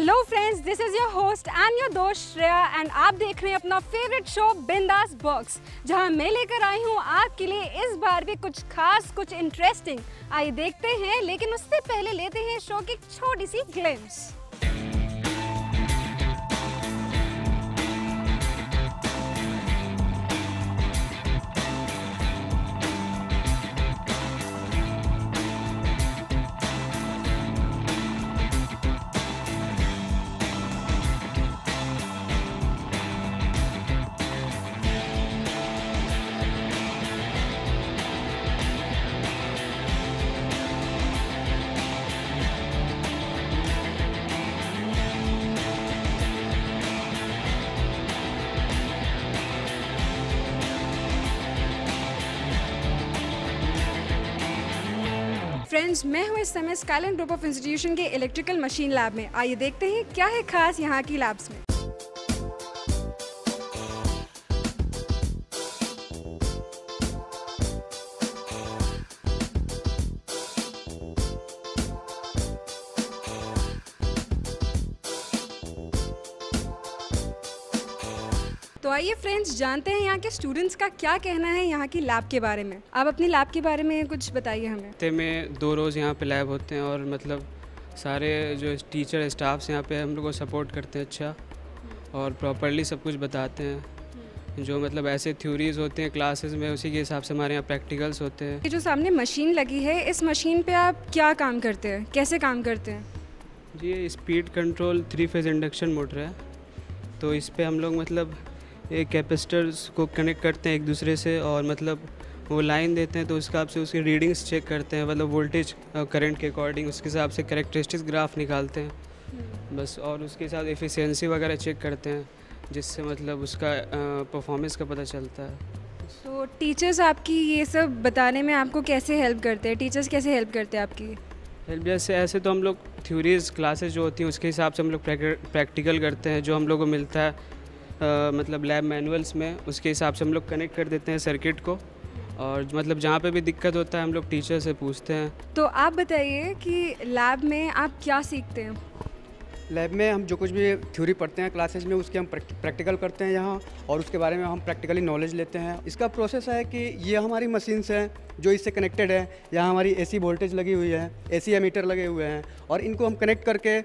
Hello friends, this is your host and your दोस्त Shreya and आप देख रहे हैं अपना फेवरेट शो बिंदास बॉक्स, जहां मैं लेकर आई हूं आपके लिए इस बार भी कुछ खास, कुछ इंटरेस्टिंग। आइए देखते हैं, लेकिन उससे पहले लेते हैं शो की एक छोटी सी ग्लिम्स। फ्रेंड्स, मैं हूँ इस समय स्काईलाइन ग्रुप ऑफ इंस्टीट्यूशन के इलेक्ट्रिकल मशीन लैब में। आइए देखते हैं क्या है खास यहाँ की लैब्स में। तो आइए फ्रेंड्स, जानते हैं यहाँ के स्टूडेंट्स का क्या कहना है यहाँ की लैब के बारे में। आप अपनी लैब के बारे में कुछ बताइए हमें। हफ्ते में 2 रोज़ यहाँ पे लैब होते हैं और मतलब सारे जो टीचर स्टाफ्स यहाँ पे हम लोग को सपोर्ट करते हैं अच्छा, और प्रॉपरली सब कुछ बताते हैं। जो मतलब ऐसे थ्योरीज होते हैं क्लासेस में, उसी के हिसाब से हमारे यहाँ प्रैक्टिकल्स होते हैं। ये जो सामने मशीन लगी है, इस मशीन पे आप क्या काम करते हैं, कैसे काम करते हैं? जी, ये speed control 3 phase induction motor है। तो इस पर हम लोग मतलब एक कैपेसिटर्स को कनेक्ट करते हैं एक दूसरे से, और मतलब वो लाइन देते हैं तो उस हिसाब से उसकी रीडिंग्स चेक करते हैं, मतलब वोल्टेज करंट के अकॉर्डिंग उसके हिसाब से कैरेक्टरिस्टिक्स ग्राफ निकालते हैं बस, और उसके साथ एफिशिएंसी वगैरह चेक करते हैं, जिससे मतलब उसका परफॉर्मेंस का पता चलता है। तो टीचर्स आपकी ये सब बताने में आपको कैसे हेल्प करते हैं? टीचर्स कैसे हेल्प करते हैं आपकी? हेल्प जैसे ऐसे तो हम लोग थ्योरीज क्लासेस जो होती हैं उसके हिसाब से हम लोग प्रैक्टिकल करते हैं, जो हम लोग को मिलता है मतलब लैब मैनुअल्स में, उसके हिसाब से हम लोग कनेक्ट कर देते हैं सर्किट को, और मतलब जहाँ पे भी दिक्कत होता है हम लोग टीचर से पूछते हैं। तो आप बताइए कि लैब में आप क्या सीखते हैं? लैब में हम जो कुछ भी थ्योरी पढ़ते हैं क्लासेज में, उसके हम प्रैक्टिकल करते हैं यहाँ, और उसके बारे में हम प्रैक्टिकली नॉलेज लेते हैं। इसका प्रोसेस है कि ये हमारी मशीन्स हैं जो इससे कनेक्टेड है। यहाँ हमारी एसी वोल्टेज लगी हुई है, एसी एमीटर लगे हुए हैं, और इनको हम कनेक्ट करके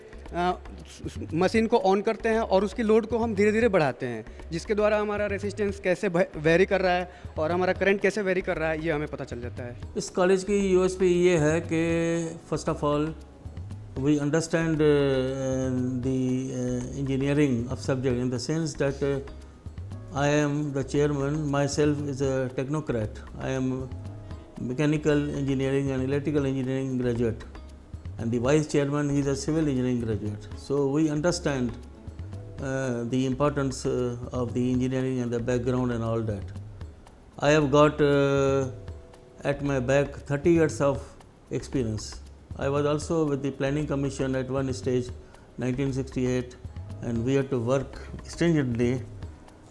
मशीन को ऑन करते हैं, और उसकी लोड को हम धीरे धीरे बढ़ाते हैं, जिसके द्वारा हमारा रेसिस्टेंस कैसे वेरी कर रहा है और हमारा करंट कैसे वेरी कर रहा है, ये हमें पता चल जाता है। इस कॉलेज की यूएसपी ये है कि first of all we understand the engineering of subject in the sense that I am the chairman, myself is a technocrat. I am mechanical engineering and electrical engineering graduate, and the vice chairman is a civil engineering graduate. So we understand the importance of the engineering and the background and all that. I have got at my back 30 years of experience. I was also with the Planning Commission at one stage, 1968, and we had to work stringently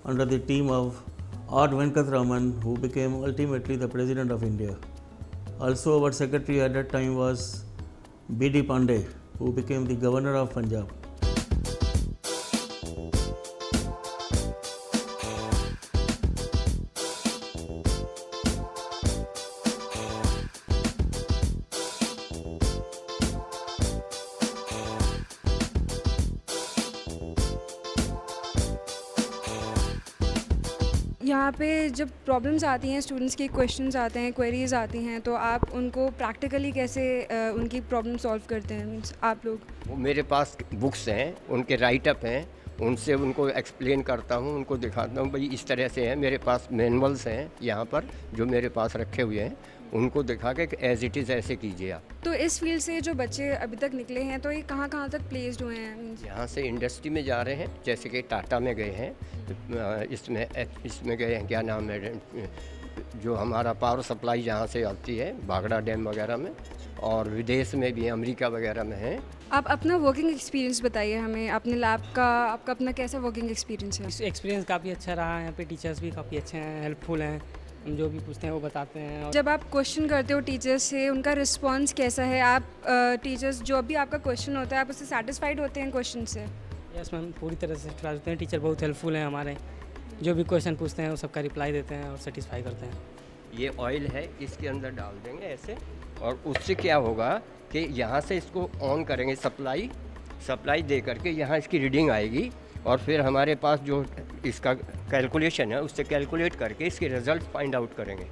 under the team of R. Venkatraman, who became ultimately the President of India. Also, our secretary at that time was B.D. Pandey, who became the Governor of Punjab. यहाँ पे जब problems आती हैं, students की questions आते हैं, queries आती हैं, तो आप उनको प्रैक्टिकली कैसे उनकी प्रॉब्लम सॉल्व करते हैं? मीन्स आप लोग? वो मेरे पास बुक्स हैं, उनके राइटअप हैं, उनसे उनको एक्सप्लेन करता हूँ, उनको दिखाता हूँ भाई इस तरह से है। मेरे पास मैनुअल्स हैं यहाँ पर जो मेरे पास रखे हुए हैं, उनको दिखा के एज इट इज़ ऐसे कीजिए आप। तो इस फील्ड से जो बच्चे अभी तक निकले हैं, तो ये कहाँ कहाँ तक प्लेस्ड हुए हैं? यहाँ से इंडस्ट्री में जा रहे हैं, जैसे कि टाटा में गए हैं, इसमें गए हैं, क्या नाम है जो हमारा पावर सप्लाई जहाँ से आती है, भागड़ा डैम वगैरह में, और विदेश में भी अमेरिका वगैरह में हैं। आप अपना वर्किंग एक्सपीरियंस बताइए हमें, अपने लैब का आपका अपना कैसा वर्किंग एक्सपीरियंस है? एक्सपीरियंस काफ़ी अच्छा रहा। यहाँ पे टीचर्स भी काफ़ी अच्छे हैं, हेल्पफुल हैं, हम जो भी पूछते हैं वो बताते हैं। और जब आप क्वेश्चन करते हो टीचर्स से, उनका रिस्पांस कैसा है? आप टीचर्स जो भी आपका क्वेश्चन होता है आप उससे सेटिस्फाइड होते हैं क्वेश्चन से? यस मैम, पूरी तरह से सेटिस्फाई होते हैं। टीचर बहुत हेल्पफुल हैं हमारे, जो भी क्वेश्चन पूछते हैं वो सबका रिप्लाई देते हैं और सेटिस्फाई करते हैं। ये ऑयल है, इसके अंदर डाल देंगे ऐसे, और उससे क्या होगा कि यहाँ से इसको ऑन करेंगे, सप्लाई दे करके यहाँ इसकी रीडिंग आएगी, और फिर हमारे पास जो इसका कैलकुलेशन है उससे कैलकुलेट करके इसके रिजल्ट फाइंड आउट करेंगे।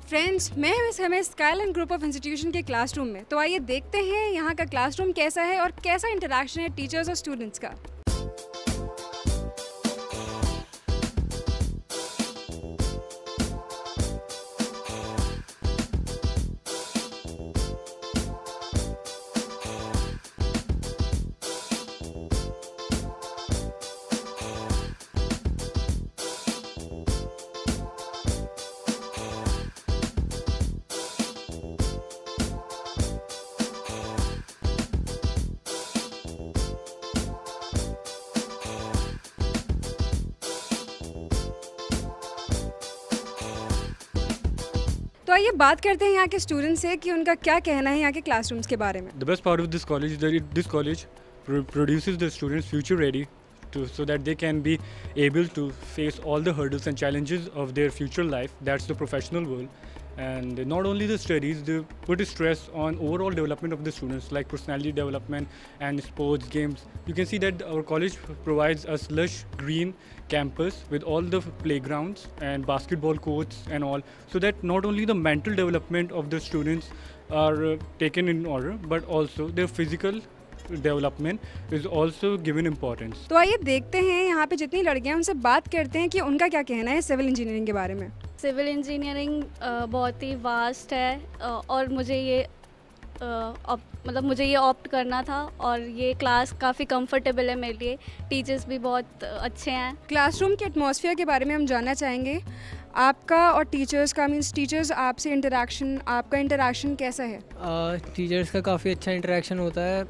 फ्रेंड्स, मैं हूं इस समय स्काईलाइन ग्रुप ऑफ इंस्टीट्यूशन के क्लासरूम में, तो आइए देखते हैं यहाँ का क्लासरूम कैसा है और कैसा इंटरेक्शन है टीचर्स और स्टूडेंट्स का। तो आइए बात करते हैं यहाँ के स्टूडेंट्स से कि उनका क्या कहना है यहाँ के क्लासरूम्स के बारे में। The best part of this college is that this college produces the students future ready so that they can be able to face all the hurdles and challenges of their future life. That's the professional world. And not only the studies, they put stress on overall development of the students, like personality development and sports, games. You can see that our college provides us lush green campus with all the playgrounds and basketball courts and all, so that not only the mental development of the students are taken in order, but also their physical development is also given importance. तो आइए देखते हैं यहाँ पे जितनी लड़कियाँ उनसे बात करते हैं कि उनका क्या कहना है सिविल इंजीनियरिंग के बारे में। सिविल इंजीनियरिंग बहुत ही वास्ट है और मुझे ये मुझे ये ऑप्ट करना था, और ये क्लास काफ़ी कंफर्टेबल है मेरे लिए। टीचर्स भी बहुत अच्छे हैं। क्लासरूम के एटमॉस्फेयर के बारे में हम जानना चाहेंगे, आपका और टीचर्स का, मीन्स टीचर्स आपसे इंटरेक्शन, आपका इंटरेक्शन कैसा है? टीचर्स का काफ़ी अच्छा इंटरेक्शन होता है।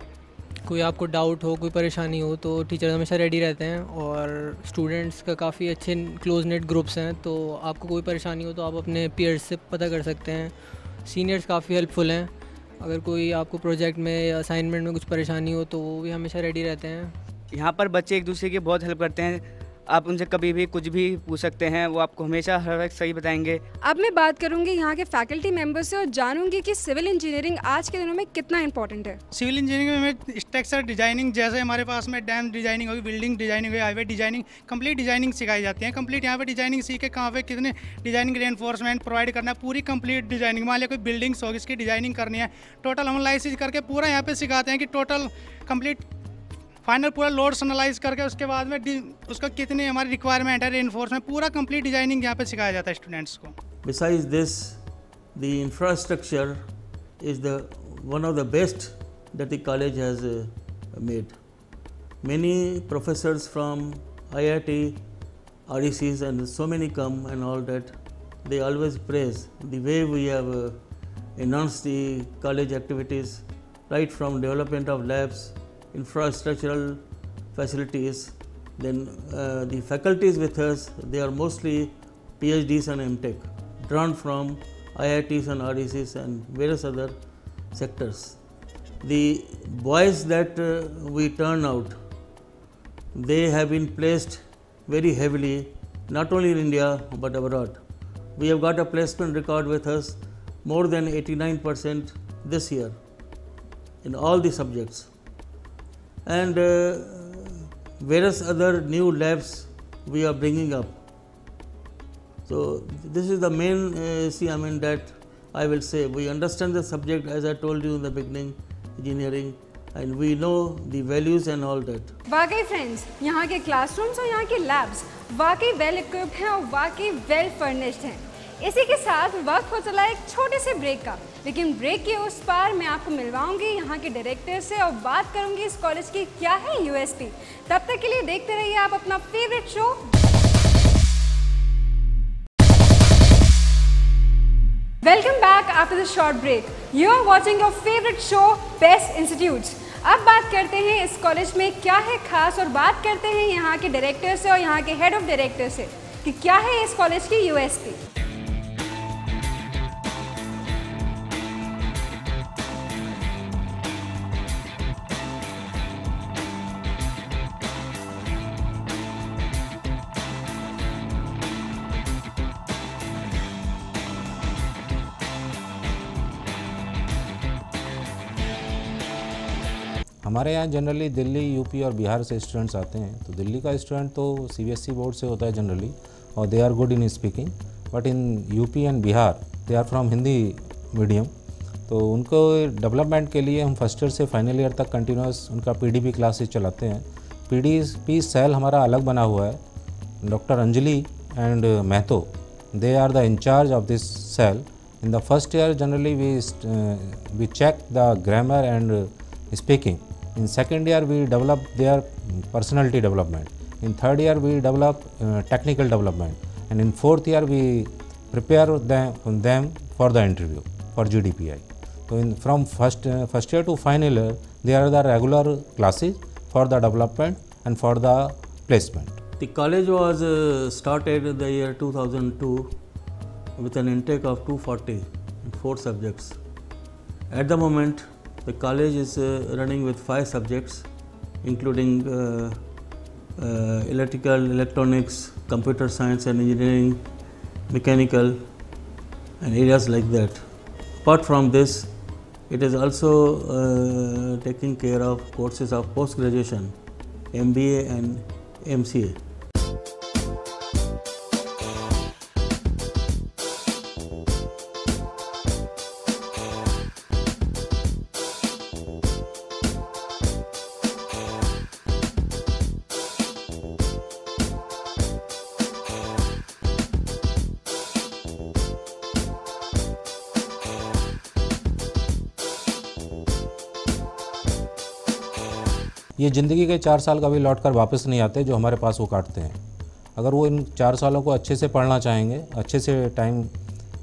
कोई आपको डाउट हो, कोई परेशानी हो तो टीचर हमेशा रेडी रहते हैं, और स्टूडेंट्स का काफ़ी अच्छे क्लोज नेट ग्रुप्स हैं, तो आपको कोई परेशानी हो तो आप अपने पीयर्स से पता कर सकते हैं। सीनियर्स काफ़ी हेल्पफुल हैं, अगर कोई आपको प्रोजेक्ट में या असाइनमेंट में कुछ परेशानी हो तो वो भी हमेशा रेडी रहते हैं। यहाँ पर बच्चे एक दूसरे की बहुत हेल्प करते हैं। आप उनसे कभी भी कुछ भी पूछ सकते हैं, वो आपको हमेशा हर वक्त सही बताएंगे। अब मैं बात करूंगी यहाँ के फैकल्टी मेंबर्स से और जानूंगी कि सिविल इंजीनियरिंग आज के दिनों में कितना इंपॉर्टेंट है। सिविल इंजीनियरिंग में स्ट्रक्चर डिजाइनिंग, जैसे हमारे पास में डैम डिजाइनिंग होगी, बिल्डिंग डिजाइनिंग होगी, हाईवे डिजाइनिंग, कंप्लीट डिजाइनिंग सिखाई जाती है। कंप्लीट यहाँ पे डिजाइनिंग सीख के कहाँ पे कितने डिजाइनिंग रेनफोर्समेंट प्रोवाइड करना है, पूरी कंप्लीट डिजाइनिंग। मान लिया कोई बिल्डिंग्स होगी, इसकी डिजाइनिंग करनी है, टोटल एनालिसिस करके पूरा यहाँ पे सिखाते हैं कि टोटल कंप्लीट फाइनल पूरा लोड्स एनालाइज करके उसके बाद में उसका कितनी हमारी रिक्वायरमेंट है, रेनफोर्समेंट, पूरा कंप्लीट डिजाइनिंग यहाँ पे सिखाया जाता है स्टूडेंट्स को। Besides this, the infrastructure is one of the best that the college has made. Many professors from IIT, RECs and so many come and all that. They always praise the way we have enhanced the college activities, right from development of labs, infrastructural facilities. Then the faculties with us, they are mostly PhDs and MTech, drawn from IITs and RECs and various other sectors. The boys that we turn out, they have been placed very heavily, not only in India but abroad. We have got a placement record with us more than 89% this year in all the subjects. And various other new labs we are bringing up. So this is the main that I will say. We understand the subject, as I told you in the beginning, engineering, and we know the values and all that. वाकई friends, यहाँ के classrooms और यहाँ के labs वाकई well equipped हैं और वाकई वेल फर्निश्ड हैं। इसी के साथ वक्त हो चला एक छोटे से ब्रेक का, लेकिन ब्रेक के उस पार मैं आपको मिलवाऊंगी यहाँ के डायरेक्टर से और बात करूंगी इस कॉलेज की क्या है यूएसपी। तब तक के लिए देखते रहिए आप अपना favourite show. Welcome back after the short break. You are watching your favourite show best institutes. अब बात करते हैं इस कॉलेज में क्या है खास, और बात करते हैं यहाँ के डायरेक्टर से और यहाँ के हेड ऑफ डायरेक्टर से कि क्या है इस कॉलेज की यूएसपी। हमारे यहाँ जनरली दिल्ली, यूपी और बिहार से स्टूडेंट्स आते हैं। तो दिल्ली का स्टूडेंट तो सीबीएसई बोर्ड से होता है जनरली, और they are good in speaking, but in UP and Bihar they are from Hindi medium. तो उनको डेवलपमेंट के लिए हम फर्स्ट ईयर से फाइनल ईयर तक कंटिन्यूस उनका पीडीपी क्लासेस चलाते हैं। पीडीपी सेल हमारा अलग बना हुआ है। Doctor Anjali and Mahato, they are the in charge of this cell. In the first year generally we check the grammar and speaking. In second year we develop their personality development. In third year we develop technical development, and in fourth year we prepare them for the interview for GDPI. So from first year to final year there are the regular classes for the development and for the placement. The college was started in the year 2002 with an intake of 240 in 4 subjects. At the moment, the college is running with 5 subjects, including electrical, electronics, computer science and engineering, mechanical, and areas like that. Apart from this, it is also taking care of courses of post-graduation, MBA and MCA. ये ज़िंदगी के 4 साल कभी लौट कर वापस नहीं आते जो हमारे पास वो काटते हैं। अगर वो इन 4 सालों को अच्छे से पढ़ना चाहेंगे, अच्छे से टाइम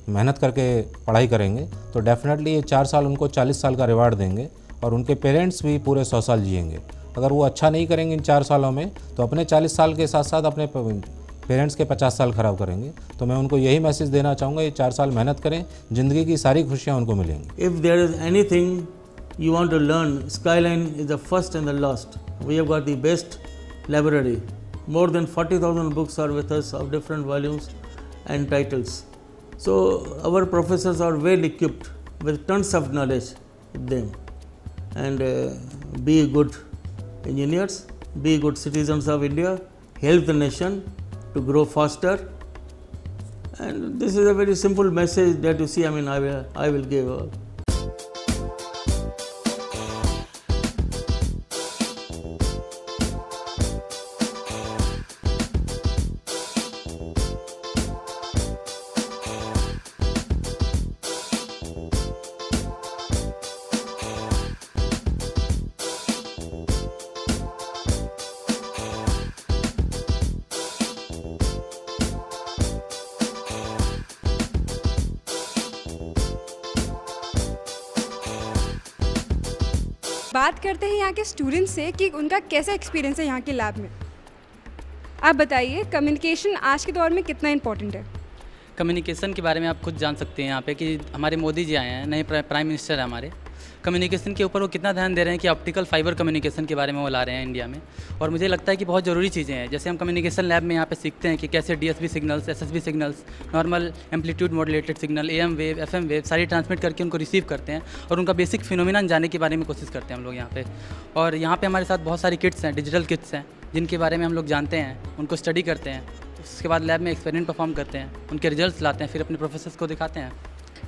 मेहनत करके पढ़ाई करेंगे, तो डेफिनेटली ये 4 साल उनको 40 साल का रिवार्ड देंगे, और उनके पेरेंट्स भी पूरे 100 साल जिएंगे। अगर वो अच्छा नहीं करेंगे इन 4 सालों में, तो अपने 40 साल के साथ साथ अपने पेरेंट्स के 50 साल ख़राब करेंगे। तो मैं उनको यही मैसेज देना चाहूँगा, ये 4 साल मेहनत करें, ज़िंदगी की सारी खुशियाँ उनको मिलेंगी। If there is anything you want to learn, Skyline is the first and the last. We have got the best library. More than 40,000 books are with us of different volumes and titles. So our professors are well equipped with tons of knowledge with them. And be good engineers, be good citizens of India, help the nation to grow faster. And this is a very simple message that you see, I will give. बात करते हैं यहाँ के students से कि उनका कैसा experience है यहाँ के लैब में। आप बताइए, कम्युनिकेशन आज के दौर में कितना इम्पोर्टेंट है? कम्युनिकेशन के बारे में आप खुद जान सकते हैं यहाँ पे कि हमारे मोदी जी आए हैं, नए प्राइम मिनिस्टर है हमारे। कम्युनिकेशन के ऊपर वो कितना ध्यान दे रहे हैं कि ऑप्टिकल फाइबर कम्युनिकेशन के बारे में वो ला रहे हैं इंडिया में, और मुझे लगता है कि बहुत ज़रूरी चीज़ें हैं। जैसे हम कम्युनिकेशन लैब में यहाँ पे सीखते हैं कि कैसे DSB signals, SSB signals, normal amplitude modulated signal, AM wave, FM wave सारी ट्रांसमिट करके उनको रिसीव करते हैं, और उनका बेसिक फिनोमिना जानने के बारे में कोशिश करते हैं हम लोग यहाँ पे। और यहाँ पे हमारे साथ बहुत सारी किट्स हैं, डिजिटल किट्स हैं, जिनके बारे में हम लोग जानते हैं, उनको स्टडी करते हैं, उसके बाद लैब में एक्सपेरिमेंट परफॉर्म करते हैं, उनके रिजल्ट्स लाते हैं, फिर अपने प्रोफेसर्स को दिखाते हैं।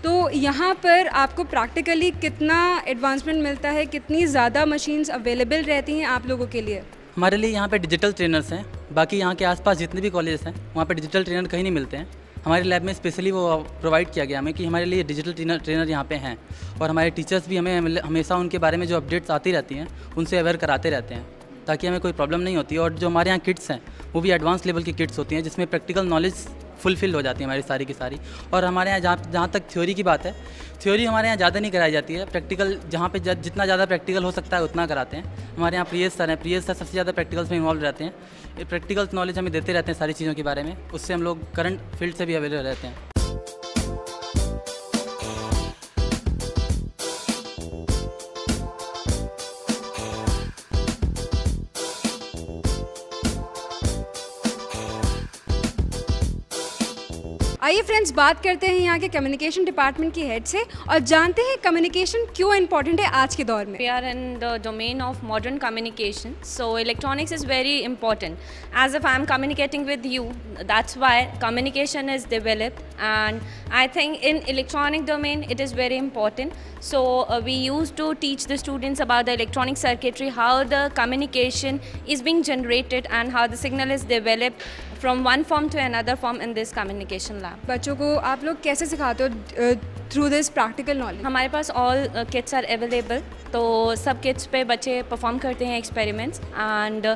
तो यहाँ पर आपको प्रैक्टिकली कितना एडवांसमेंट मिलता है, कितनी ज़्यादा मशीन्स अवेलेबल रहती हैं आप लोगों के लिए? हमारे लिए यहाँ पे डिजिटल ट्रेनर्स हैं, बाकी यहाँ के आसपास जितने भी कॉलेज हैं वहाँ पे डिजिटल ट्रेनर कहीं नहीं मिलते हैं। हमारे लैब में स्पेशली वो प्रोवाइड किया गया हमें कि हमारे लिए डिजिटल ट्रेनर यहाँ पे हैं, और हमारे टीचर्स भी हमें हमेशा उनके बारे में जो अपडेट्स आती रहती हैं उनसे अवेयर कराते रहते हैं, ताकि हमें कोई प्रॉब्लम नहीं होती। और जो हमारे यहाँ किट्स हैं वो भी एडवांस लेवल की किट्स होती हैं, जिसमें प्रैक्टिकल नॉलेज फुलफिल हो जाती है हमारी सारी की सारी। और हमारे यहाँ जहाँ तक थ्योरी की बात है, थ्योरी हमारे यहाँ ज़्यादा नहीं कराई जाती है, प्रैक्टिकल जहाँ पे जितना ज़्यादा प्रैक्टिकल हो सकता है उतना कराते हैं। हमारे यहाँ प्रियेश सर हैं, प्रियेश सर सबसे ज़्यादा प्रैक्टिकल्स में इन्वॉल्व रहते हैं, ये प्रैक्टिकल नॉलेज हमें देते रहते हैं सारी चीज़ों के बारे में, उससे हम लोग करंट फील्ड से भी अवेलेबल रहते हैं। आइए फ्रेंड्स, बात करते हैं यहाँ के कम्युनिकेशन डिपार्टमेंट की हेड से और जानते हैं कम्युनिकेशन क्यों इम्पोर्टेंट है आज के दौर में। We are in the domain of modern communication, so electronics is very important. As if I am communicating with you, that's why communication is developed, and I think in electronic domain it is very important. So we used to teach the students about the electronic circuitry, how the communication is being generated and how the signal is developed from one form to another form in this communication lab. बच्चों को आप लोग कैसे सिखाते हो through this practical knowledge? हमारे पास all kits are available, तो सब किट्स पे बच्चे परफॉर्म करते हैं एक्सपेरिमेंट्स, एंड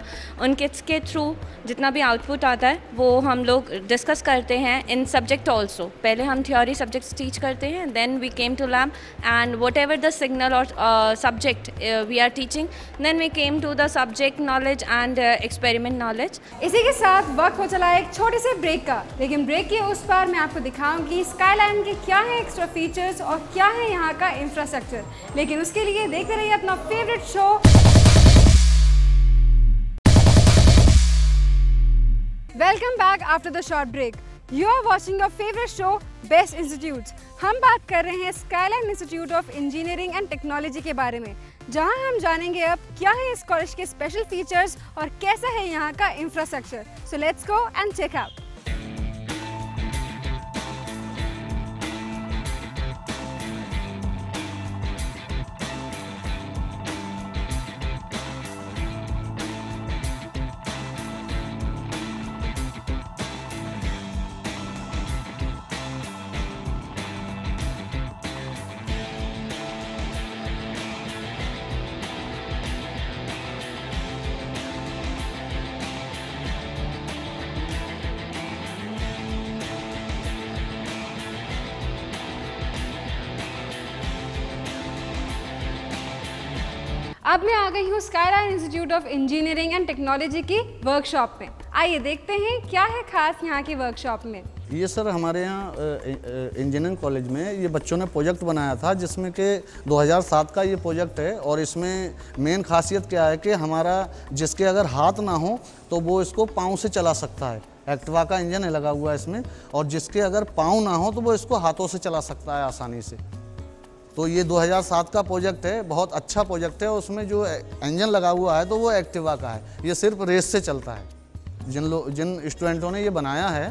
उन किट्स के थ्रू जितना भी आउटपुट आता है वो हम लोग डिस्कस करते हैं इन सब्जेक्ट ऑल्सो। पहले हम थ्योरी सब्जेक्ट्स टीच करते हैं, then we came to lab and whatever the signal और subject we are teaching, then we came to the subject knowledge and experiment knowledge. इसी के साथ वक्त हो चला एक छोटे से ब्रेक का, लेकिन ब्रेक के उस पार मैं आपको दिखाऊंगी स्काईलाइन के क्या है एक्स्ट्रा फीचर्स और क्या है यहाँ का इंफ्रास्ट्रक्चर। लेकिन उसके लिए देखते रहिए अपना favourite show welcome back after the short break. You are watching your favourite show best institutes. हम बात कर रहे हैं Skyline institute of engineering and technology के बारे में, जहां हम जानेंगे अब क्या है इस कॉलेज के स्पेशल फीचर्स और कैसा है यहाँ का infrastructure. So let's go and check out. अब मैं आ गई हूँ Skyline institute of engineering and technology की वर्कशॉप में। आइए देखते हैं क्या है खास यहाँ की वर्कशॉप में। ये सर हमारे यहाँ इंजीनियरिंग कॉलेज में ये बच्चों ने प्रोजेक्ट बनाया था, जिसमें कि 2007 का ये प्रोजेक्ट है। और इसमें मेन खासियत क्या है कि हमारा जिसके अगर हाथ ना हो तो वो इसको पाँव से चला सकता है। एक्टिवा का इंजन है लगा हुआ है इसमें, और जिसके अगर पाँव ना हो तो वो इसको हाथों से चला सकता है आसानी से। तो ये 2007 का प्रोजेक्ट है, बहुत अच्छा प्रोजेक्ट है। उसमें जो इंजन लगा हुआ है तो वो एक्टिवा का है, ये सिर्फ रेस से चलता है। जिन स्टूडेंटों ने ये बनाया है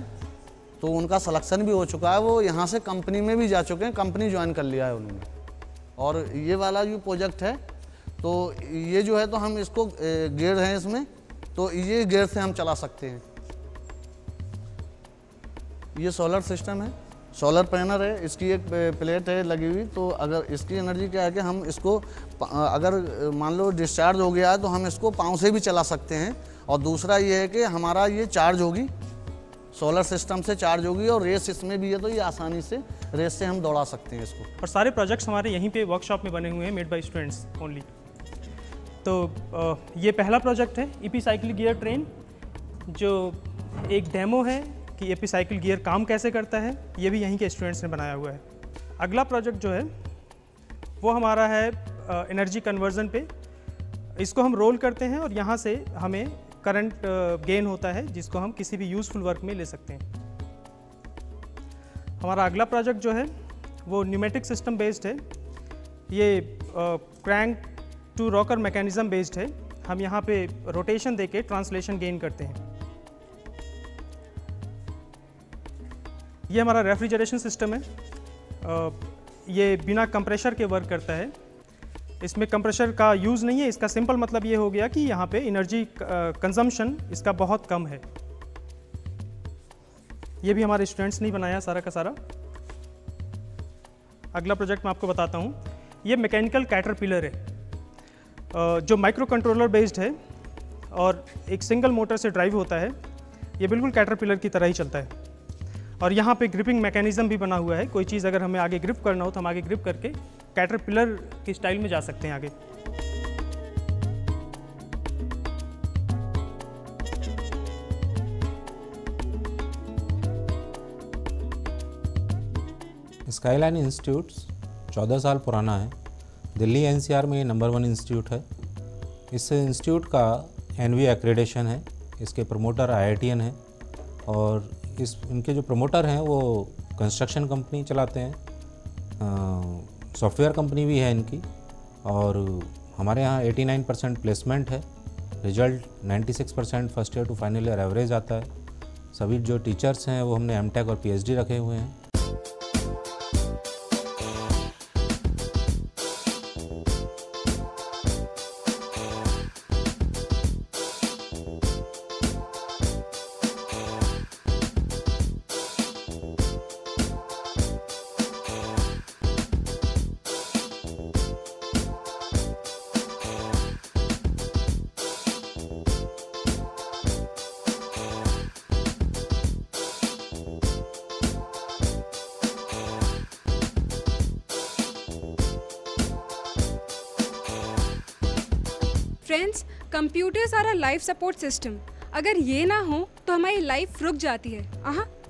तो उनका सिलेक्शन भी हो चुका है, वो यहाँ से कंपनी में भी जा चुके हैं, कंपनी ज्वाइन कर लिया है उन्होंने। और ये वाला जो प्रोजेक्ट है तो ये जो है तो हम इसको गियर हैं इसमें, तो ये गियर से हम चला सकते हैं। ये सोलर सिस्टम है, सोलर पैनल है, इसकी एक प्लेट है लगी हुई। तो अगर इसकी एनर्जी क्या है कि हम इसको अगर मान लो डिस्चार्ज हो गया है तो हम इसको पाँव से भी चला सकते हैं। और दूसरा ये है कि हमारा ये चार्ज होगी, सोलर सिस्टम से चार्ज होगी, और रेस इसमें भी है तो ये आसानी से रेस से हम दौड़ा सकते हैं इसको। और सारे प्रोजेक्ट्स हमारे यहीं पे वर्कशॉप में बने हुए हैं, मेड बाय स्टूडेंट्स ओनली। तो ये पहला प्रोजेक्ट है ईपी साइकिल गियर ट्रेन, जो एक डेमो है कि एपी साइकिल गियर काम कैसे करता है, ये भी यहीं के स्टूडेंट्स ने बनाया हुआ है। अगला प्रोजेक्ट जो है वो हमारा है एनर्जी कन्वर्जन पे। इसको हम रोल करते हैं और यहाँ से हमें करंट गेन होता है, जिसको हम किसी भी यूज़फुल वर्क में ले सकते हैं। हमारा अगला प्रोजेक्ट जो है वो न्यूमेटिक सिस्टम बेस्ड है। ये crank to rocker mechanism based है। हम यहाँ पे रोटेशन देके ट्रांसलेशन गेन करते हैं। ये हमारा रेफ्रिजरेशन सिस्टम है। ये बिना कंप्रेशर के वर्क करता है। इसमें कंप्रेशर का यूज़ नहीं है। इसका सिंपल मतलब ये हो गया कि यहाँ पे एनर्जी कंजम्पशन इसका बहुत कम है। ये भी हमारे स्टूडेंट्स ने बनाया सारा का सारा। अगला प्रोजेक्ट मैं आपको बताता हूँ। ये मैकेनिकल कैटरपिलर है, जो माइक्रो कंट्रोलर बेस्ड है और एक सिंगल मोटर से ड्राइव होता है। ये बिल्कुल कैटरपिलर की तरह ही चलता है। और यहाँ पे ग्रिपिंग मैकेनिज़्म भी बना हुआ है। कोई चीज़ अगर हमें आगे ग्रिप करना हो तो हम आगे ग्रिप करके कैटरपिलर की स्टाइल में जा सकते हैं आगे। स्काईलाइन इंस्टीट्यूट 14 साल पुराना है। दिल्ली एनसीआर में ये नंबर 1 इंस्टीट्यूट है। इस इंस्टीट्यूट का एनवी एक्रेडिटेशन है। इसके प्रमोटर IITian है और इनके जो प्रमोटर हैं वो कंस्ट्रक्शन कंपनी चलाते हैं, सॉफ्टवेयर कंपनी भी है इनकी, और हमारे यहाँ 89% प्लेसमेंट है। Result 96% first year to final year average आता है। सभी जो टीचर्स हैं वो हमने एमटेक और पीएचडी रखे हुए हैं। Friends, computers are a life support system. अगर ये ना हो तो हमारी लाइफ रुक जाती है,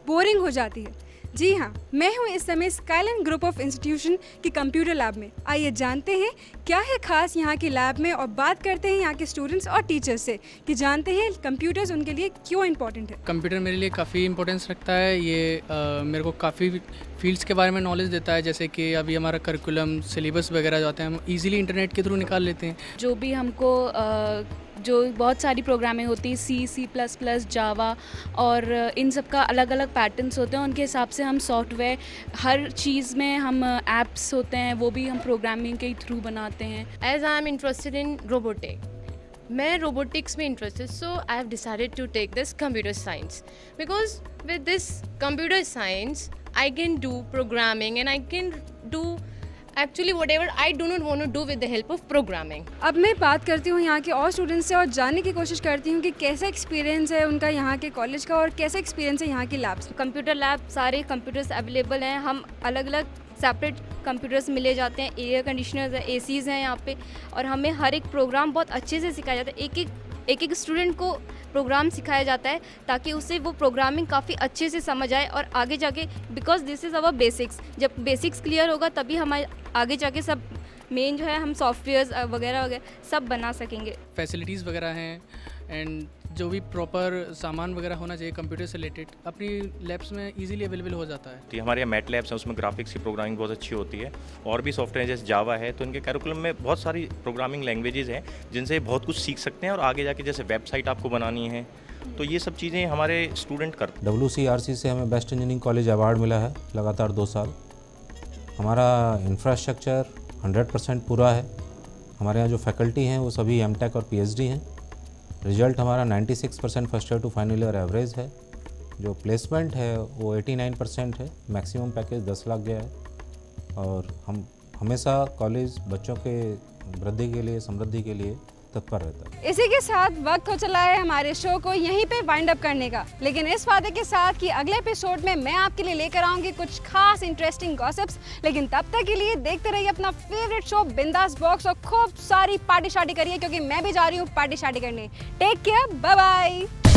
बोरिंग हो जाती है। जी हाँ, मैं हूँ इस समय स्काईलाइन ग्रुप ऑफ इंस्टीट्यूशन की कंप्यूटर लैब में। आइए जानते हैं क्या है खास यहाँ की लैब में, और बात करते हैं यहाँ के स्टूडेंट्स और टीचर्स से कि जानते हैं कंप्यूटर्स उनके लिए क्यों इम्पोर्टेंट है। कंप्यूटर मेरे लिए काफ़ी इंपॉर्टेंस रखता है। ये मेरे को काफ़ी फील्ड्स के बारे में नॉलेज देता है, जैसे कि अभी हमारा करिकुलम सिलेबस वगैरह जो आते हैं हम इजीली इंटरनेट के थ्रू निकाल लेते हैं। जो भी हमको जो बहुत सारी प्रोग्रामिंग होती है, C++, जावा, और इन सब का अलग अलग पैटर्न्स होते हैं, उनके हिसाब से हम सॉफ्टवेयर हर चीज़ में हम ऐप्स होते हैं वो भी हम प्रोग्रामिंग के थ्रू बनाते हैं। As I am interested in robotic, मैं रोबोटिक्स में interested, so I have decided to take this computer science because with this computer science I can do programming and I can do actually whatever I do not want to do with the help of programming. अब मैं बात करती हूँ यहाँ के और students से और जानने की कोशिश करती हूँ कि कैसा एक्सपीरियंस है उनका यहाँ के कॉलेज का और कैसा एक्सपीरियंस है यहाँ की लैब्स। कंप्यूटर लैब सारे कंप्यूटर्स अवेलेबल हैं, हम अलग अलग सेपरेट कंप्यूटर्स मिले जाते हैं, एयर कंडीशनर्स है, एसीज़ हैं यहाँ पे, और हमें हर एक प्रोग्राम बहुत अच्छे से सिखाया जाता है। एक स्टूडेंट को प्रोग्राम सिखाया जाता है ताकि उसे वो प्रोग्रामिंग काफ़ी अच्छे से समझ आए और आगे जाके, because this is our basics, जब बेसिक्स क्लियर होगा तभी हमारे आगे जाके सब मेन जो है हम सॉफ्टवेयर्स वगैरह वगैरह सब बना सकेंगे। फैसिलिटीज़ वगैरह हैं एंड जो भी प्रॉपर सामान वगैरह होना चाहिए कंप्यूटर से रिलेटेड अपनी लैब्स में इजीली अवेलेबल हो जाता है। तो हमारे यहाँ मैट लैब्स हैं, उसमें ग्राफिक्स की प्रोग्रामिंग बहुत अच्छी होती है, और भी सॉफ्टवेयर जैसे जावा है, तो इनके करिकुलम में बहुत सारी प्रोग्रामिंग लैंग्वेजेस हैं जिनसे बहुत कुछ सीख सकते हैं, और आगे जाके जैसे वेबसाइट आपको बनानी है तो ये सब चीज़ें हमारे स्टूडेंट करते हैं। WCRC से हमें बेस्ट इंजीनियरिंग कॉलेज अवार्ड मिला है लगातार 2 साल। हमारा इंफ्रास्ट्रक्चर 100% पूरा है। हमारे यहाँ जो फैकल्टी हैं वो सभी एमटेक और पीएचडी हैं। रिजल्ट हमारा 96% first year to final year average है। जो प्लेसमेंट है वो 89% है। मैक्सिमम पैकेज 10 लाख गया है, और हम हमेशा कॉलेज बच्चों के वृद्धि के लिए, समृद्धि के लिए तत्पर रहता है। इसी के साथ वक्त हो चला है हमारे शो को यहीं पे वाइंड अप करने का, लेकिन इस वादे के साथ कि अगले एपिसोड में मैं आपके लिए लेकर आऊंगी कुछ खास इंटरेस्टिंग गॉसिप्स। लेकिन तब तक के लिए देखते रहिए अपना फेवरेट शो बिंदास बॉक्स, और खूब सारी पार्टी शार्टी करिए क्योंकि मैं भी जा रही हूँ पार्टी शार्टी करने। Take care, bye bye.